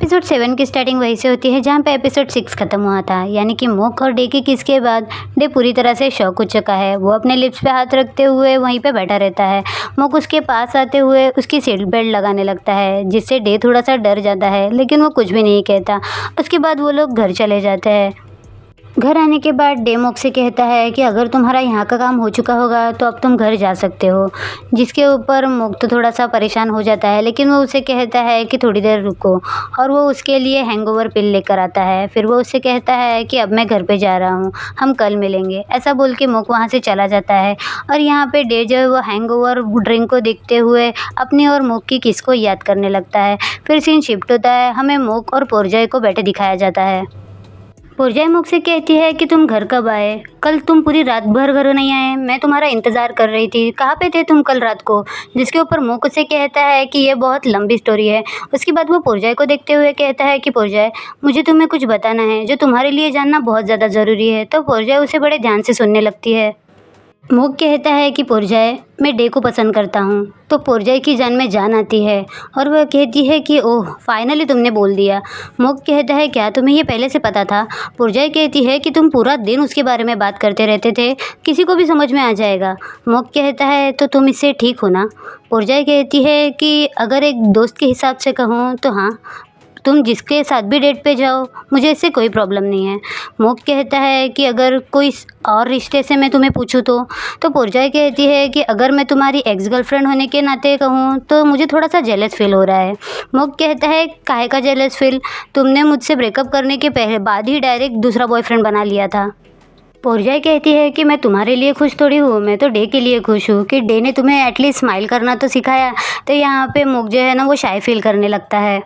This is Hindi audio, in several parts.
एपिसोड 7 की स्टार्टिंग वहीं से होती है जहाँ पे एपिसोड 6 खत्म हुआ था, यानी कि मोक और डे की किस के बाद डे पूरी तरह से शॉक हो चुका है। वो अपने लिप्स पे हाथ रखते हुए वहीं पे बैठा रहता है। मोक उसके पास आते हुए उसकी सीट बेल्ट लगाने लगता है, जिससे डे थोड़ा सा डर जाता है, लेकिन वो कुछ भी नहीं कहता। उसके बाद वो लोग घर चले जाते हैं। घर आने के बाद डे मोक से कहता है कि अगर तुम्हारा यहाँ का काम हो चुका होगा तो अब तुम घर जा सकते हो। जिसके ऊपर मोक तो थोड़ा सा परेशान हो जाता है, लेकिन वो उसे कहता है कि थोड़ी देर रुको, और वो उसके लिए हैंगओवर पिल लेकर आता है। फिर वो उससे कहता है कि अब मैं घर पे जा रहा हूँ, हम कल मिलेंगे। ऐसा बोल के मोक वहाँ से चला जाता है और यहाँ पे डे जो है वो हैंगओवर ड्रिंक को देखते हुए अपनी और मोक की किस को याद करने लगता है। फिर सीन शिफ्ट होता है, हमें मोक और पोरजॉय को बैठे दिखाया जाता है। पोरजॉय मोक से कहती है कि तुम घर कब आए? कल तुम पूरी रात भर घर नहीं आए, मैं तुम्हारा इंतज़ार कर रही थी, कहाँ पे थे तुम कल रात को? जिसके ऊपर मोक उसे कहता है कि ये बहुत लंबी स्टोरी है। उसके बाद वो पोरजॉय को देखते हुए कहता है कि पोरजॉय, मुझे तुम्हें कुछ बताना है जो तुम्हारे लिए जानना बहुत ज़्यादा ज़रूरी है। तो पोरजॉय उसे बड़े ध्यान से सुनने लगती है। मोक कहता है कि पोरजॉय, मैं डे को पसंद करता हूँ। तो पोरजॉय की जान में जान आती है और वह कहती है कि ओह, फाइनली तुमने बोल दिया। मोक कहता है क्या तुम्हें ये पहले से पता था? पोरजॉय कहती है कि तुम पूरा दिन उसके बारे में बात करते रहते थे, किसी को भी समझ में आ जाएगा। मोक कहता है तो तुम इससे ठीक हो ना? पोरजॉय कहती है कि अगर एक दोस्त के हिसाब से कहूँ तो हाँ, तुम जिसके साथ भी डेट पे जाओ, मुझे इससे कोई प्रॉब्लम नहीं है। मोक कहता है कि अगर कोई और रिश्ते से मैं तुम्हें पूछूं तो पोरजॉय कहती है कि अगर मैं तुम्हारी एक्स गर्लफ्रेंड होने के नाते कहूँ तो मुझे थोड़ा सा जेलस फील हो रहा है। मोक कहता है काहे का जेलस फील? तुमने मुझसे ब्रेकअप करने के पहले बाद ही डायरेक्ट दूसरा बॉयफ्रेंड बना लिया था। पोरजॉय कहती है कि मैं तुम्हारे लिए खुश थोड़ी हूँ, मैं तो डे के लिए खुश हूँ कि डे ने तुम्हें एटलीस्ट स्माइल करना तो सिखाया। तो यहाँ पे मोक जो है ना वो शाय फील करने लगता है।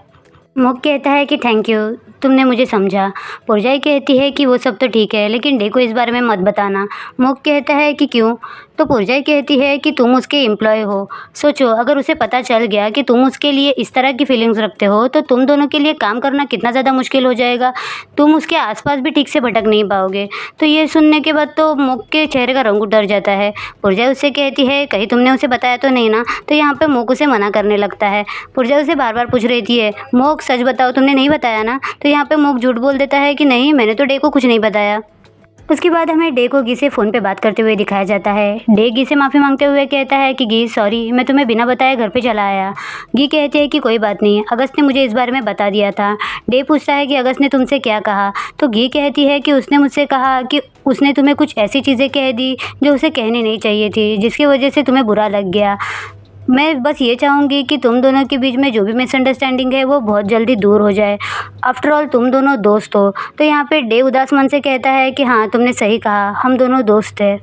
मोक कहता है कि थैंक यू, तुमने मुझे समझा। पोरजॉय कहती है कि वो सब तो ठीक है, लेकिन डे को इस बारे में मत बताना। मोक कहता है कि क्यों? तो पोरजॉय कहती है कि तुम उसके एम्प्लॉय हो। सोचो, अगर उसे पता चल गया कि तुम उसके लिए इस तरह की फीलिंग्स रखते हो तो तुम दोनों के लिए काम करना कितना ज़्यादा मुश्किल हो जाएगा। तुम उसके आसपास भी ठीक से भटक नहीं पाओगे। तो ये सुनने के बाद तो मोक के चेहरे का रंग उतर जाता है। पोरजॉय उससे कहती है कहीं तुमने उसे बताया तो नहीं ना? तो यहाँ पे मोक उसे मना करने लगता है। पोरजॉय उसे बार बार पूछ रही है, मोक सच बताओ, तुमने नहीं बताया ना? तो यहाँ पे मोक झूठ बोल देता है कि नहीं, मैंने तो डे को कुछ नहीं बताया। उसके बाद हमें डे को गी से फ़ोन पे बात करते हुए दिखाया जाता है। डे गी से माफ़ी मांगते हुए कहता है कि गी सॉरी, मैं तुम्हें बिना बताए घर पे चला आया। गी कहती है कि कोई बात नहीं, अगस्त ने मुझे इस बारे में बता दिया था। डे पूछता है कि अगस्त ने तुमसे क्या कहा? तो गी कहती है कि उसने मुझसे कहा कि उसने तुम्हें कुछ ऐसी चीज़ें कह दी जो उसे कहनी नहीं चाहिए थी, जिसकी वजह से तुम्हें बुरा लग गया। मैं बस ये चाहूँगी कि तुम दोनों के बीच में जो भी मिसअंडरस्टैंडिंग है वो बहुत जल्दी दूर हो जाए। आफ्टर ऑल तुम दोनों दोस्त हो। तो यहाँ पे डे उदास मन से कहता है कि हाँ, तुमने सही कहा, हम दोनों दोस्त हैं।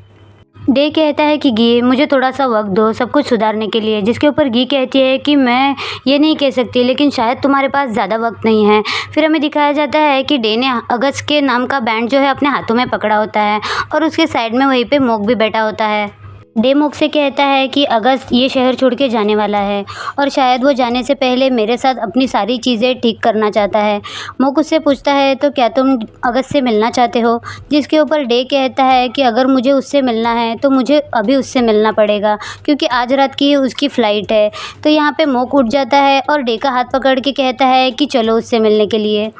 डे कहता है कि गी, मुझे थोड़ा सा वक्त दो सब कुछ सुधारने के लिए। जिसके ऊपर गी कहती है कि मैं ये नहीं कह सकती, लेकिन शायद तुम्हारे पास ज़्यादा वक्त नहीं है। फिर हमें दिखाया जाता है कि डे ने अगस्त के नाम का बैंड जो है अपने हाथों में पकड़ा होता है और उसके साइड में वहीं पे मोक भी बैठा होता है। डे मोक से कहता है कि अगस्त ये शहर छोड़ के जाने वाला है और शायद वो जाने से पहले मेरे साथ अपनी सारी चीज़ें ठीक करना चाहता है। मोक उससे पूछता है तो क्या तुम अगस्त से मिलना चाहते हो? जिसके ऊपर डे कहता है कि अगर मुझे उससे मिलना है तो मुझे अभी उससे मिलना पड़ेगा, क्योंकि आज रात की उसकी फ़्लाइट है। तो यहाँ पे मोक उठ जाता है और डे का हाथ पकड़ के कहता है कि चलो उससे मिलने के लिए।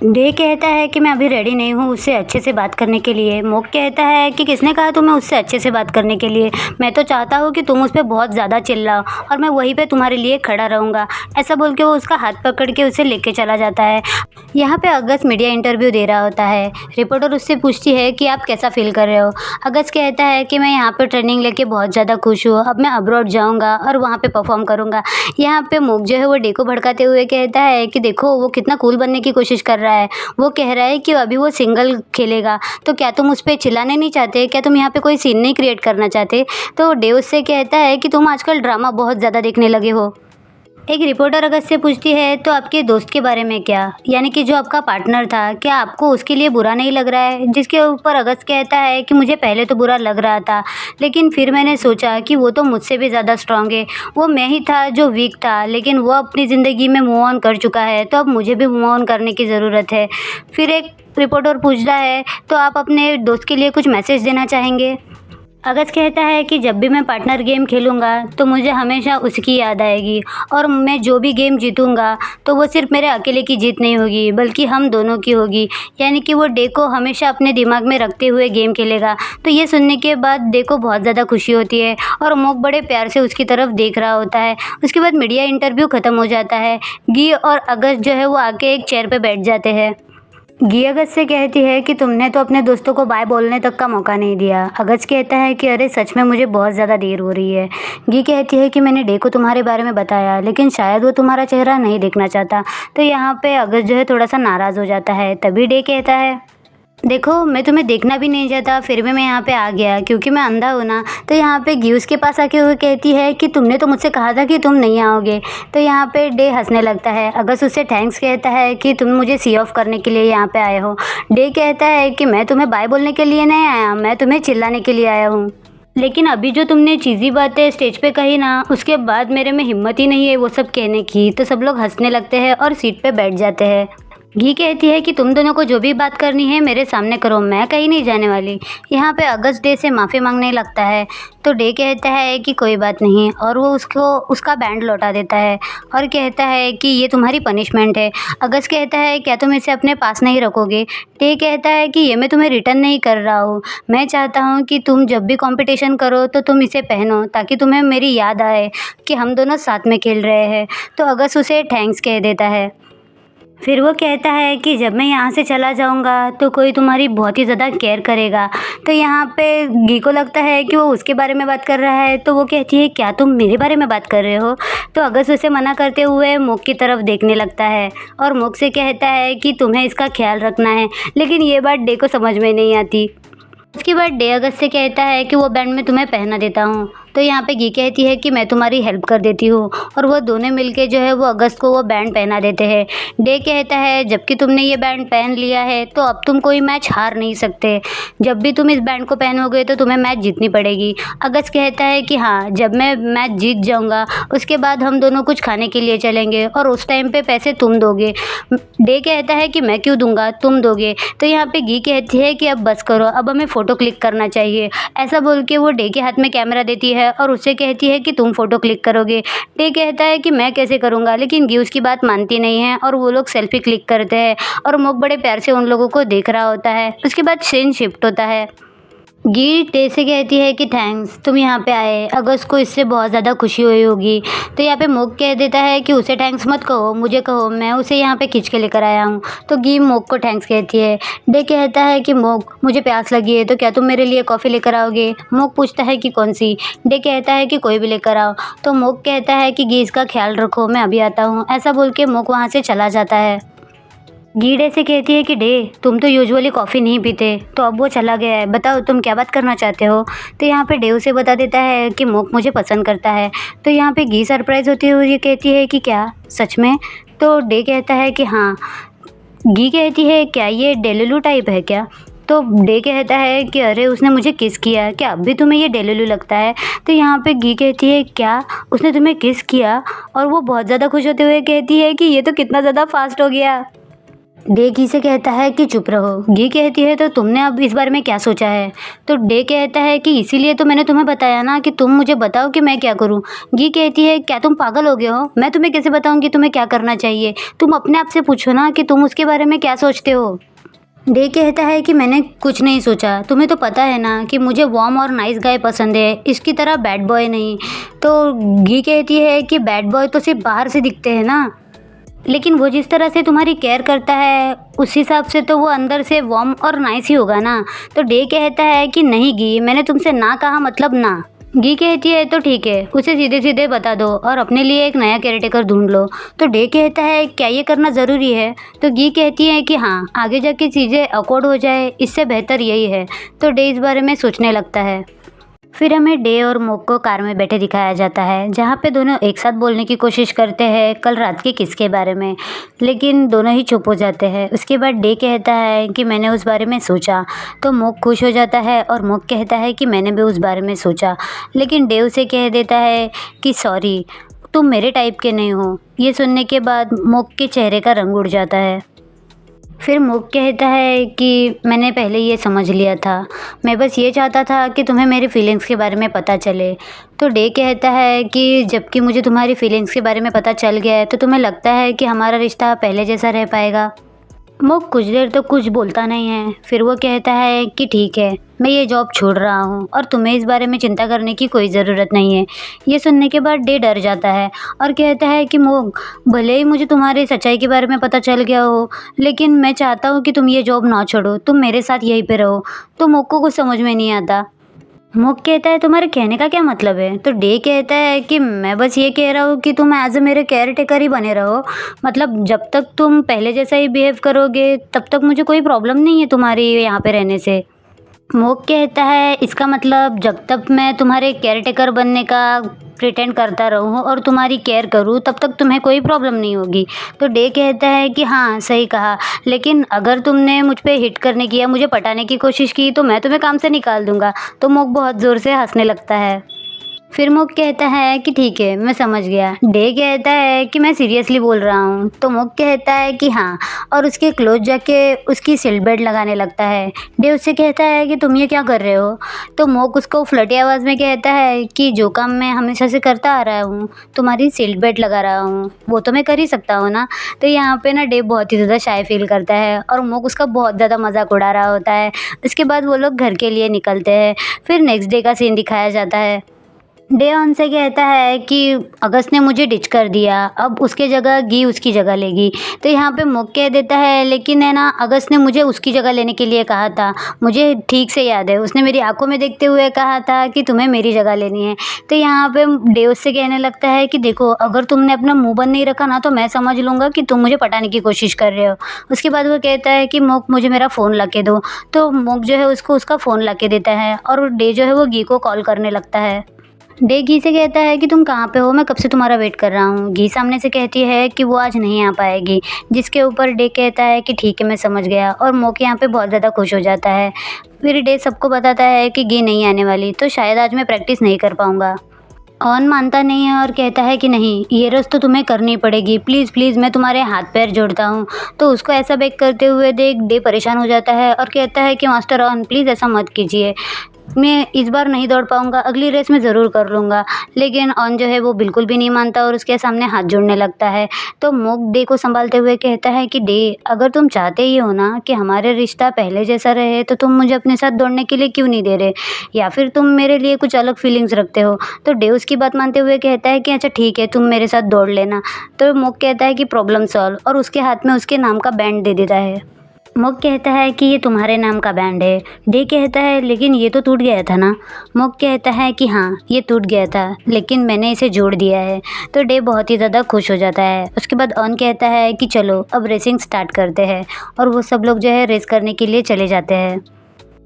डे कहता है कि मैं अभी रेडी नहीं हूँ उससे अच्छे से बात करने के लिए। मोक कहता है कि किसने कहा तुम्हें उससे अच्छे से बात करने के लिए? मैं तो चाहता हूँ कि तुम उस पर बहुत ज़्यादा चिल्लाओ और मैं वहीं पे तुम्हारे लिए खड़ा रहूँगा। ऐसा बोल के वो उसका हाथ पकड़ के उसे लेके चला जाता है। यहाँ पे अगस्त मीडिया इंटरव्यू दे रहा होता है। रिपोर्टर उससे पूछती है कि आप कैसा फील कर रहे हो? अगस्त कहता है कि मैं यहाँ पर ट्रेनिंग लेके बहुत ज़्यादा खुश हूँ, अब मैं अब्रॉड जाऊँगा और वहाँ पर परफॉर्म करूँगा। यहाँ पर मोक जो है वो डे को भड़काते हुए कहता है कि देखो वो कितना कूल बनने की कोशिश कर रहा है। वो कह रहा है कि अभी वो सिंगल खेलेगा, तो क्या तुम उस पर चिल्लाने नहीं चाहते? क्या तुम यहाँ पे कोई सीन नहीं क्रिएट करना चाहते? तो डे उससे कहता है कि तुम आजकल ड्रामा बहुत ज़्यादा देखने लगे हो। एक रिपोर्टर अगस्त से पूछती है तो आपके दोस्त के बारे में क्या, यानी कि जो आपका पार्टनर था, क्या आपको उसके लिए बुरा नहीं लग रहा है? जिसके ऊपर अगस्त कहता है कि मुझे पहले तो बुरा लग रहा था, लेकिन फिर मैंने सोचा कि वो तो मुझसे भी ज़्यादा स्ट्रांग है। वो मैं ही था जो वीक था, लेकिन वो अपनी ज़िंदगी में मूव ऑन कर चुका है, तो अब मुझे भी मूव ऑन करने की ज़रूरत है। फिर एक रिपोर्टर पूछता है तो आप अपने दोस्त के लिए कुछ मैसेज देना चाहेंगे? अगस्त कहता है कि जब भी मैं पार्टनर गेम खेलूँगा तो मुझे हमेशा उसकी याद आएगी और मैं जो भी गेम जीतूँगा तो वो सिर्फ मेरे अकेले की जीत नहीं होगी बल्कि हम दोनों की होगी। यानी कि वो डे को हमेशा अपने दिमाग में रखते हुए गेम खेलेगा। तो ये सुनने के बाद डे को बहुत ज़्यादा खुशी होती है और मोक बड़े प्यार से उसकी तरफ देख रहा होता है। उसके बाद मीडिया इंटरव्यू ख़त्म हो जाता है। गी और अगस्त जो है वो आके एक चेयर पे बैठ जाते हैं। गी अगस्त से कहती है कि तुमने तो अपने दोस्तों को बाय बोलने तक का मौका नहीं दिया। अगस्त कहता है कि अरे सच में मुझे बहुत ज़्यादा देर हो रही है। गी कहती है कि मैंने डे को तुम्हारे बारे में बताया लेकिन शायद वो तुम्हारा चेहरा नहीं देखना चाहता। तो यहाँ पे अगस्त जो है थोड़ा सा नाराज़ हो जाता है। तभी डे कहता है, देखो मैं तुम्हें देखना भी नहीं चाहता फिर भी मैं यहाँ पे आ गया क्योंकि मैं अंधा हूँ ना। तो यहाँ पे गी उसके पास आके हुए कहती है कि तुमने तो मुझसे कहा था कि तुम नहीं आओगे। तो यहाँ पे डे हंसने लगता है। अगस्त उससे थैंक्स कहता है कि तुम मुझे सी ऑफ करने के लिए यहाँ पे आए हो। डे कहता है कि मैं तुम्हें बाय बोलने के लिए नहीं आया, मैं तुम्हें चिल्लाने के लिए आया हूँ। लेकिन अभी जो तुमने चीज़ी बातें स्टेज पे कही ना उसके बाद मेरे में हिम्मत ही नहीं है वो सब कहने की। तो सब लोग हंसने लगते हैं और सीट पे बैठ जाते हैं। घी कहती है कि तुम दोनों को जो भी बात करनी है मेरे सामने करो, मैं कहीं नहीं जाने वाली। यहाँ पे अगस्त डे से माफ़ी मांगने लगता है। तो डे कहता है कि कोई बात नहीं और वो उसको उसका बैंड लौटा देता है और कहता है कि ये तुम्हारी पनिशमेंट है। अगस्त कहता है क्या तुम इसे अपने पास नहीं रखोगे। डे कहता है कि ये मैं तुम्हें रिटर्न नहीं कर रहा हूँ, मैं चाहता हूँ कि तुम जब भी कंपटीशन करो तो तुम इसे पहनो ताकि तुम्हें मेरी याद आए कि हम दोनों साथ में खेल रहे हैं। तो अगस्त उसे थैंक्स कह देता है। फिर वो कहता है कि जब मैं यहाँ से चला जाऊँगा तो कोई तुम्हारी बहुत ही ज़्यादा केयर करेगा। तो यहाँ पे गी को लगता है कि वो उसके बारे में बात कर रहा है। तो वो कहती है क्या तुम मेरे बारे में बात कर रहे हो। तो अगस्त उसे मना करते हुए मोक की तरफ देखने लगता है और मोक से कहता है कि तुम्हें इसका ख्याल रखना है। लेकिन ये बात डे को समझ में नहीं आती। उसके बाद डे अगस्त से कहता है कि वो बैंड मैं तुम्हें पहना देता हूँ। तो यहाँ पे गी कहती है कि मैं तुम्हारी हेल्प कर देती हूँ और वो दोनों मिलके जो है वो अगस्त को वो बैंड पहना देते हैं। डे कहता है जबकि तुमने ये बैंड पहन लिया है तो अब तुम कोई मैच हार नहीं सकते, जब भी तुम इस बैंड को पहनोगे तो तुम्हें मैच जीतनी पड़ेगी। अगस्त कहता है कि हाँ, जब मैं मैच जीत जाऊँगा उसके बाद हम दोनों कुछ खाने के लिए चलेंगे और उस टाइम पे पैसे तुम दोगे। डे कहता है कि मैं क्यों दूंगा, तुम दोगे। तो यहाँ पे गी कहती है कि अब बस करो, अब हमें फ़ोटो क्लिक करना चाहिए। ऐसा बोल के वो डे के हाथ में कैमरा देती है और उससे कहती है कि तुम फ़ोटो क्लिक करोगे। डे कहता है कि मैं कैसे करूँगा, लेकिन गी उसकी बात मानती नहीं है और वो लोग सेल्फी क्लिक करते हैं और मोक बड़े प्यार से उन लोगों को देख रहा होता है। उसके बाद सीन शिफ्ट होता है। गी डे से कहती है कि थैंक्स, तुम यहाँ पे आए, अगस्त को इससे बहुत ज़्यादा खुशी हुई होगी। तो यहाँ पे मोक कह देता है कि उसे थैंक्स मत कहो, मुझे कहो, मैं उसे यहाँ पे खींच के लेकर आया हूँ। तो गी मोक को थैंक्स कहती है। डे कहता है कि मोक मुझे प्यास लगी है तो क्या तुम मेरे लिए कॉफ़ी लेकर आओगे। मोक पूछता है कि कौन सी। डे कहता है कि कोई भी लेकर आओ। तो मोक कहता है कि गी इसका ख्याल रखो, मैं अभी आता हूँ। ऐसा बोल के मोक वहाँ से चला जाता है। गी डे से कहती है कि डे तुम तो यूजुअली कॉफ़ी नहीं पीते, तो अब वो चला गया है, बताओ तुम क्या बात करना चाहते हो। तो यहाँ पे डे उसे बता देता है कि मोक मुझे पसंद करता है। तो यहाँ पे गी सरप्राइज़ होती हुई कहती है कि क्या सच में। तो डे कहता है कि हाँ। गी कहती है क्या ये डेलुलू टाइप है क्या। तो डे कहता है कि अरे उसने मुझे किस किया, क्या अब भी तुम्हें ये डेलुलू लगता है। तो यहाँ पे गी कहती है क्या उसने तुम्हें किस किया, और वो बहुत ज़्यादा खुश होते हुए कहती है कि ये तो कितना ज़्यादा फास्ट हो गया। डे गी से कहता है कि चुप रहो। गी कहती है तो तुमने अब इस बारे में क्या सोचा है। तो डे कहता है कि इसीलिए तो मैंने तुम्हें बताया ना कि तुम मुझे बताओ कि मैं क्या करूं। गी कहती है क्या तुम पागल हो गए हो, मैं तुम्हें कैसे बताऊं कि तुम्हें क्या करना चाहिए, तुम अपने आप से पूछो ना कि तुम उसके बारे में क्या सोचते हो। डे कहता है कि मैंने कुछ नहीं सोचा, तुम्हें तो पता है ना कि मुझे वार्म और नाइस गाय पसंद है, इसकी तरह बैड बॉय नहीं। तो गी कहती है कि बैड बॉय तो सिर्फ बाहर से दिखते हैं ना, लेकिन वो जिस तरह से तुम्हारी केयर करता है उस हिसाब से तो वो अंदर से वार्म और नाइस ही होगा ना। तो डे कहता है कि नहीं गी, मैंने तुमसे ना कहा मतलब ना। गी कहती है तो ठीक है, उसे सीधे सीधे बता दो और अपने लिए एक नया केयरटेकर ढूंढ लो। तो डे कहता है क्या ये करना ज़रूरी है। तो गी कहती है कि हाँ, आगे जाके चीज़ें अकॉर्ड हो जाए इससे बेहतर यही है। तो डे इस बारे में सोचने लगता है। फिर हमें डे और मोक को कार में बैठे दिखाया जाता है जहाँ पे दोनों एक साथ बोलने की कोशिश करते हैं कल रात के किस्से बारे में, लेकिन दोनों ही चुप हो जाते हैं। उसके बाद डे कहता है कि मैंने उस बारे में सोचा। तो मोक खुश हो जाता है और मोक कहता है कि मैंने भी उस बारे में सोचा, लेकिन डे उसे कह देता है कि सॉरी, तुम मेरे टाइप के नहीं हो। ये सुनने के बाद मोक के चेहरे का रंग उड़ जाता है। फिर मुक कहता है कि मैंने पहले ये समझ लिया था, मैं बस ये चाहता था कि तुम्हें मेरी फीलिंग्स के बारे में पता चले। तो डे कहता है कि जबकि मुझे तुम्हारी फीलिंग्स के बारे में पता चल गया है, तो तुम्हें लगता है कि हमारा रिश्ता पहले जैसा रह पाएगा? मुक कुछ देर तो कुछ बोलता नहीं है, फिर वो कहता है कि ठीक है, मैं ये जॉब छोड़ रहा हूँ और तुम्हें इस बारे में चिंता करने की कोई ज़रूरत नहीं है। ये सुनने के बाद डे डर जाता है और कहता है कि मुक, भले ही मुझे तुम्हारी सच्चाई के बारे में पता चल गया हो, लेकिन मैं चाहता हूँ कि तुम ये जॉब ना छोड़ो, तुम मेरे साथ यहीं पे रहो। तो मुक को कुछ समझ में नहीं आता। मुक कहता है तुम्हारे कहने का क्या मतलब है? तो डे कहता है कि मैं बस ये कह रहा हूँ कि तुम एज ए मेरे केयर टेकर ही बने रहो। मतलब जब तक तुम पहले जैसा ही बिहेव करोगे तब तक मुझे कोई प्रॉब्लम नहीं है तुम्हारी यहाँ पे रहने से। मुक कहता है इसका मतलब जब तक मैं तुम्हारे केयर टेकर बनने का प्रिटेंड करता रहूँ और तुम्हारी केयर करूँ तब तक तुम्हें कोई प्रॉब्लम नहीं होगी। तो डे कहता है कि हाँ सही कहा, लेकिन अगर तुमने मुझ पे हिट करने की या मुझे पटाने की कोशिश की तो मैं तुम्हें काम से निकाल दूंगा। तो मुक बहुत ज़ोर से हंसने लगता है। फिर मुक कहता है कि ठीक है, मैं समझ गया। डे कहता है कि मैं सीरियसली बोल रहा हूँ। तो मुक कहता है कि हाँ, और उसके क्लोज जाके उसकी सीट बेल्ट लगाने लगता है। डे उससे कहता है कि तुम ये क्या कर रहे हो? तो मुक उसको फ्लटी आवाज़ में कहता है कि जो काम मैं हमेशा से करता आ रहा हूँ, तुम्हारी सीट बेल्ट लगा रहा हूँ, वो तो मैं कर ही सकता हूँ ना। तो यहाँ पे ना डे बहुत ही ज़्यादा शाय फील करता है और मुक उसका बहुत ज़्यादा मजाक उड़ा रहा होता है। उसके बाद वो लोग घर के लिए निकलते हैं। फिर नेक्स्ट डे का सीन दिखाया जाता है। डे उनसे कहता है कि अगस्त ने मुझे डिच कर दिया, अब उसके जगह गी उसकी जगह लेगी। तो यहाँ पे मुक कह देता है लेकिन है ना, अगस्त ने मुझे उसकी जगह लेने के लिए कहा था, मुझे ठीक से याद है, उसने मेरी आंखों में देखते हुए कहा था कि तुम्हें मेरी जगह लेनी है। तो यहाँ पे डे उससे कहने लगता है कि देखो, अगर तुमने अपना मुंह बंद नहीं रखा ना तो मैं समझ लूँगा कि तुम मुझे पटाने की कोशिश कर रहे हो। उसके बाद वो कहता है कि मुक मुझे मेरा फ़ोन ला के दो। तो मुक जो है उसको उसका फ़ोन ला के देता है और डे जो है वो गी को कॉल करने लगता है। डे घी से कहता है कि तुम कहाँ पे हो, मैं कब से तुम्हारा वेट कर रहा हूँ। घी सामने से कहती है कि वो आज नहीं आ पाएगी, जिसके ऊपर डे कहता है कि ठीक है मैं समझ गया, और मोक यहाँ पे बहुत ज़्यादा खुश हो जाता है। फिर डे सबको बताता है कि घी नहीं आने वाली, तो शायद आज मैं प्रैक्टिस नहीं कर पाऊँगा। ऑन मानता नहीं है और कहता है कि नहीं, ये रोज़ तो तुम्हें करनी पड़ेगी, प्लीज़ प्लीज़ मैं तुम्हारे हाथ पैर जोड़ता हूँ। तो उसको ऐसा बेग करते हुए देख डे परेशान हो जाता है और कहता है कि मास्टर ऑन प्लीज़ ऐसा मत कीजिए, मैं इस बार नहीं दौड़ पाऊँगा, अगली रेस में ज़रूर कर लूँगा। लेकिन ऑन जो है वो बिल्कुल भी नहीं मानता और उसके सामने हाथ जोड़ने लगता है। तो मोक डे को संभालते हुए कहता है कि डे, अगर तुम चाहते ही हो ना कि हमारे रिश्ता पहले जैसा रहे तो तुम मुझे अपने साथ दौड़ने के लिए क्यों नहीं दे रहे, या फिर तुम मेरे लिए कुछ अलग फीलिंग्स रखते हो। तो डे उसकी बात मानते हुए कहता है कि अच्छा ठीक है, तुम मेरे साथ दौड़ लेना। तो मोक कहता है कि प्रॉब्लम सॉल्व, और उसके हाथ में उसके नाम का बैंड दे देता है। मुक कहता है कि ये तुम्हारे नाम का बैंड है। डे कहता है लेकिन ये तो टूट गया था ना। मुक कहता है कि हाँ ये टूट गया था, लेकिन मैंने इसे जोड़ दिया है। तो डे बहुत ही ज़्यादा खुश हो जाता है। उसके बाद ऑन कहता है कि चलो अब रेसिंग स्टार्ट करते हैं, और वो सब लोग जो है रेस करने के लिए चले जाते हैं।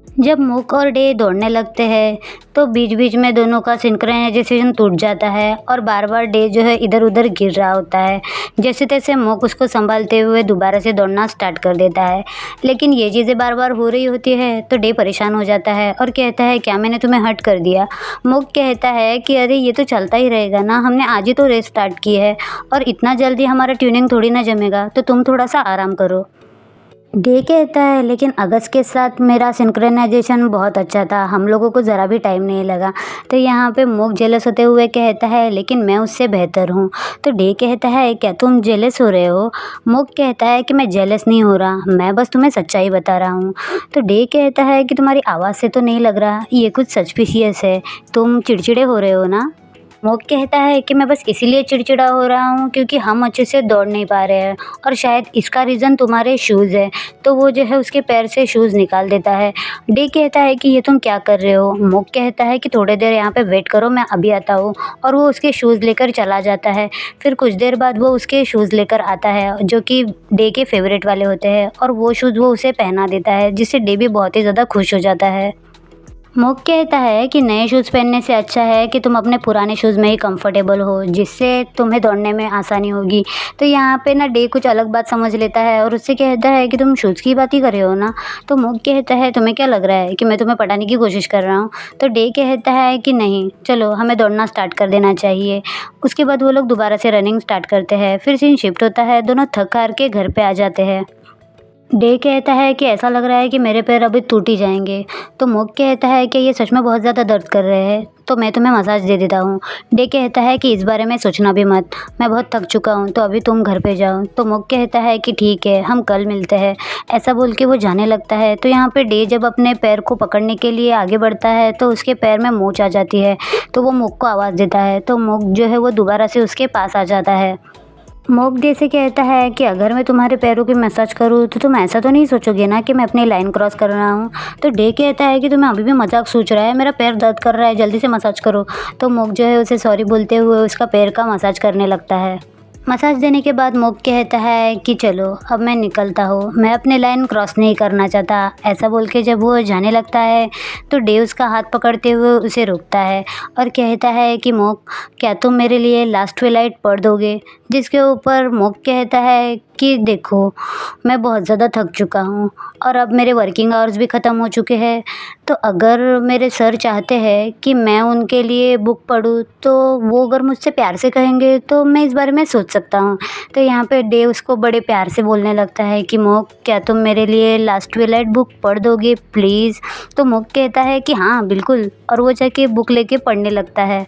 जब मुक और डे दौड़ने लगते हैं तो बीच बीच में दोनों का सिंक्रोनाइजेशन टूट जाता है और बार बार डे जो है इधर उधर गिर रहा होता है। जैसे तैसे मुक उसको संभालते हुए दोबारा से दौड़ना स्टार्ट कर देता है, लेकिन ये चीज़ें बार बार हो रही होती है तो डे परेशान हो जाता है और कहता है क्या मैंने तुम्हें हर्ट कर दिया। मुक कहता है कि अरे ये तो चलता ही रहेगा ना, हमने आज ही तो रेस स्टार्ट की है और इतना जल्दी हमारा ट्यूनिंग थोड़ी ना जमेगा, तो तुम थोड़ा सा आराम करो। डे कहता है लेकिन अगस्त के साथ मेरा सिंक्रोनाइजेशन बहुत अच्छा था, हम लोगों को ज़रा भी टाइम नहीं लगा। तो यहाँ पे मुक जेलस होते हुए कहता है लेकिन मैं उससे बेहतर हूँ। तो डे कहता है क्या तुम जेलस हो रहे हो? मुक कहता है कि मैं जेलस नहीं हो रहा, मैं बस तुम्हें सच्चाई बता रहा हूँ। तो डे कहता है कि तुम्हारी आवाज़ से तो नहीं लग रहा ये कुछ सस्पिशियस है, तुम चिड़चिड़े हो रहे हो ना। मुक कहता है कि मैं बस इसीलिए चिड़चिड़ा हो रहा हूँ क्योंकि हम अच्छे से दौड़ नहीं पा रहे हैं, और शायद इसका रीज़न तुम्हारे शूज़ है। तो वो जो है उसके पैर से शूज़ निकाल देता है। डे कहता है कि ये तुम क्या कर रहे हो? मुक कहता है कि थोड़ी देर यहाँ पे वेट करो, मैं अभी आता हूँ, और वो उसके शूज़ लेकर चला जाता है। फिर कुछ देर बाद वो उसके शूज़ लेकर आता है जो कि डे के फेवरेट वाले होते हैं, और वो शूज़ वो उसे पहना देता है, जिससे डे भी बहुत ही ज़्यादा खुश हो जाता है। मुक कहता है कि नए शूज़ पहनने से अच्छा है कि तुम अपने पुराने शूज़ में ही कंफर्टेबल हो, जिससे तुम्हें दौड़ने में आसानी होगी। तो यहाँ पे ना डे कुछ अलग बात समझ लेता है और उससे कहता है कि तुम शूज़ की बात ही कर रहे हो ना। तो मुक कहता है तुम्हें क्या लग रहा है कि मैं तुम्हें पटाने की कोशिश कर रहा हूँ? तो डे कहता है कि नहीं, चलो हमें दौड़ना स्टार्ट कर देना चाहिए। उसके बाद वो लोग दोबारा से रनिंग स्टार्ट करते हैं। फिर सीन शिफ्ट होता है, दोनों थक हार के घर पर आ जाते हैं। डे कहता है कि ऐसा लग रहा है कि मेरे पैर अभी टूट ही जाएंगे। तो मोक कहता है कि ये सच में बहुत ज़्यादा दर्द कर रहे हैं, तो मैं तुम्हें मसाज दे देता हूँ। डे कहता है कि इस बारे में सोचना भी मत, मैं बहुत थक चुका हूँ, तो अभी तुम घर पे जाओ। तो मोक कहता है कि ठीक है, हम कल मिलते हैं। ऐसा बोल के वो जाने लगता है। तो यहाँ पे डे जब अपने पैर को पकड़ने के लिए आगे बढ़ता है तो उसके पैर में मोच आ जाती है। तो वो मोक को आवाज़ देता है, तो मोक जो है वो दोबारा से उसके पास आ जाता है। मोक डे से कहता है कि अगर मैं तुम्हारे पैरों की मसाज करूँ तो तुम ऐसा तो नहीं सोचोगे ना कि मैं अपनी लाइन क्रॉस कर रहा हूँ। तो डे कहता है कि तुम्हें अभी भी मजाक सोच रहा है, मेरा पैर दर्द कर रहा है, जल्दी से मसाज करो। तो मोक जो है उसे सॉरी बोलते हुए उसका पैर का मसाज करने लगता है। मसाज देने के बाद मोक कहता है कि चलो अब मैं निकलता हूँ, मैं अपने लाइन क्रॉस नहीं करना चाहता। ऐसा बोल के जब वो जाने लगता है तो डे उसका हाथ पकड़ते हुए उसे रोकता है और कहता है कि मोक, क्या तुम मेरे लिए लास्ट ट्विलाइट पढ़ दोगे। जिसके ऊपर मोक कहता है कि देखो, मैं बहुत ज़्यादा थक चुका हूँ और अब मेरे वर्किंग आवर्स भी ख़त्म हो चुके हैं। तो अगर मेरे सर चाहते हैं कि मैं उनके लिए बुक पढूँ, तो वो अगर मुझसे प्यार से कहेंगे तो मैं इस बारे में सोच सकता हूँ। तो यहाँ पे डे उसको बड़े प्यार से बोलने लगता है कि मोक, क्या तुम मेरे लिए लास्ट ट्विलाइट बुक पढ़ दोगे प्लीज़। तो मोक कहता है कि हाँ बिल्कुल, और वो जाके बुक लेके पढ़ने लगता है।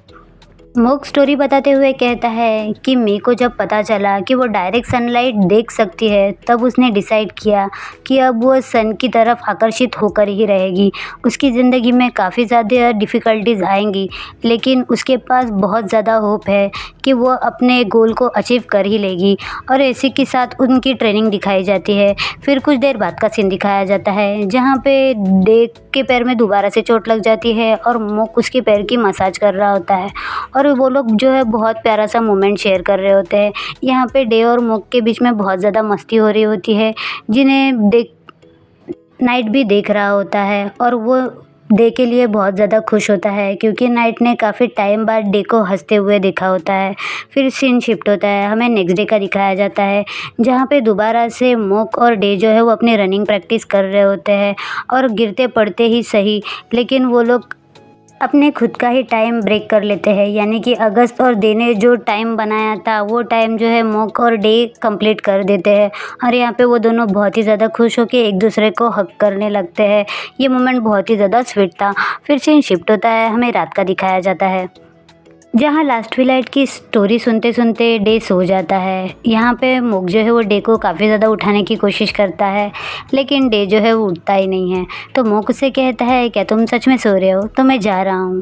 मोक स्टोरी बताते हुए कहता है कि मी को जब पता चला कि वो डायरेक्ट सनलाइट देख सकती है, तब उसने डिसाइड किया कि अब वो सन की तरफ आकर्षित होकर ही रहेगी। उसकी ज़िंदगी में काफ़ी ज़्यादा डिफ़िकल्टीज आएंगी, लेकिन उसके पास बहुत ज़्यादा होप है कि वो अपने गोल को अचीव कर ही लेगी। और इसी के साथ उनकी ट्रेनिंग दिखाई जाती है। फिर कुछ देर बाद का सीन दिखाया जाता है जहाँ पे डे के पैर में दोबारा से चोट लग जाती है और मोक उसके पैर की मसाज कर रहा होता है और वो लोग जो है बहुत प्यारा सा मोमेंट शेयर कर रहे होते हैं। यहाँ पे डे और मोक के बीच में बहुत ज़्यादा मस्ती हो रही होती है, जिन्हें देख नाइट भी देख रहा होता है और वो डे के लिए बहुत ज़्यादा खुश होता है क्योंकि नाइट ने काफ़ी टाइम बाद डे को हंसते हुए देखा होता है। फिर सीन शिफ्ट होता है, हमें नेक्स्ट डे का दिखाया जाता है जहाँ पे दोबारा से मोक और डे जो है वो अपनी रनिंग प्रैक्टिस कर रहे होते हैं और गिरते पड़ते ही सही, लेकिन वो लोग अपने खुद का ही टाइम ब्रेक कर लेते हैं। यानी कि अगस्त और डे ने जो टाइम बनाया था वो टाइम जो है मोक और डे कंप्लीट कर देते हैं और यहाँ पे वो दोनों बहुत ही ज़्यादा खुश होकर एक दूसरे को हग करने लगते हैं। ये मोमेंट बहुत ही ज़्यादा स्वीट था। फिर सीन शिफ्ट होता है, हमें रात का दिखाया जाता है जहाँ लास्ट ट्विलाइट की स्टोरी सुनते सुनते डे सो जाता है। यहाँ पे मोक जो है वो डे को काफ़ी ज़्यादा उठाने की कोशिश करता है, लेकिन डे जो है वो उठता ही नहीं है। तो मोक उसे कहता है, क्या तुम सच में सो रहे हो, तो मैं जा रहा हूँ।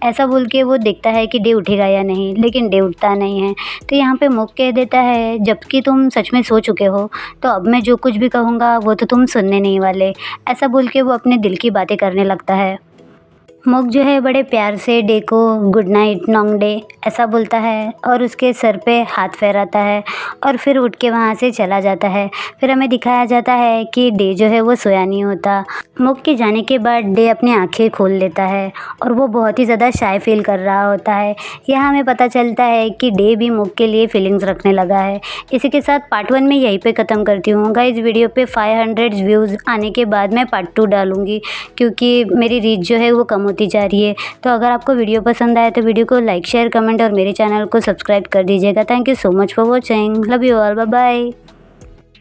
ऐसा बोल के वो देखता है कि डे उठेगा या नहीं, लेकिन डे उठता नहीं है। तो यहाँ पे मोक कह देता है, जबकि तुम सच में सो चुके हो तो अब मैं जो कुछ भी कहूँगा वो तो तुम सुनने नहीं वाले। ऐसा बोल के वो अपने दिल की बातें करने लगता है। मोक जो है बड़े प्यार से डे को गुड नाइट नॉन्ग डे ऐसा बोलता है और उसके सर पे हाथ फेराता है और फिर उठ के वहाँ से चला जाता है। फिर हमें दिखाया जाता है कि डे जो है वो सोया नहीं होता। मोक के जाने के बाद डे अपनी आंखें खोल लेता है और वो बहुत ही ज़्यादा शाय फील कर रहा होता है। यहाँ हमें पता चलता है कि डे भी मोक के लिए फीलिंग्स रखने लगा है। इसी के साथ पार्ट 1 में यहीं पे ख़त्म करती हूँ। गाइस वीडियो पे 500 व्यूज़ आने के बाद मैं पार्ट 2 डालूँगी क्योंकि मेरी रीच जो है वो कम होती जा रही है। तो अगर आपको वीडियो पसंद आए तो वीडियो को लाइक शेयर कमेंट और मेरे चैनल को सब्सक्राइब कर दीजिएगा। Thank you so much for watching. Love you all, bye bye.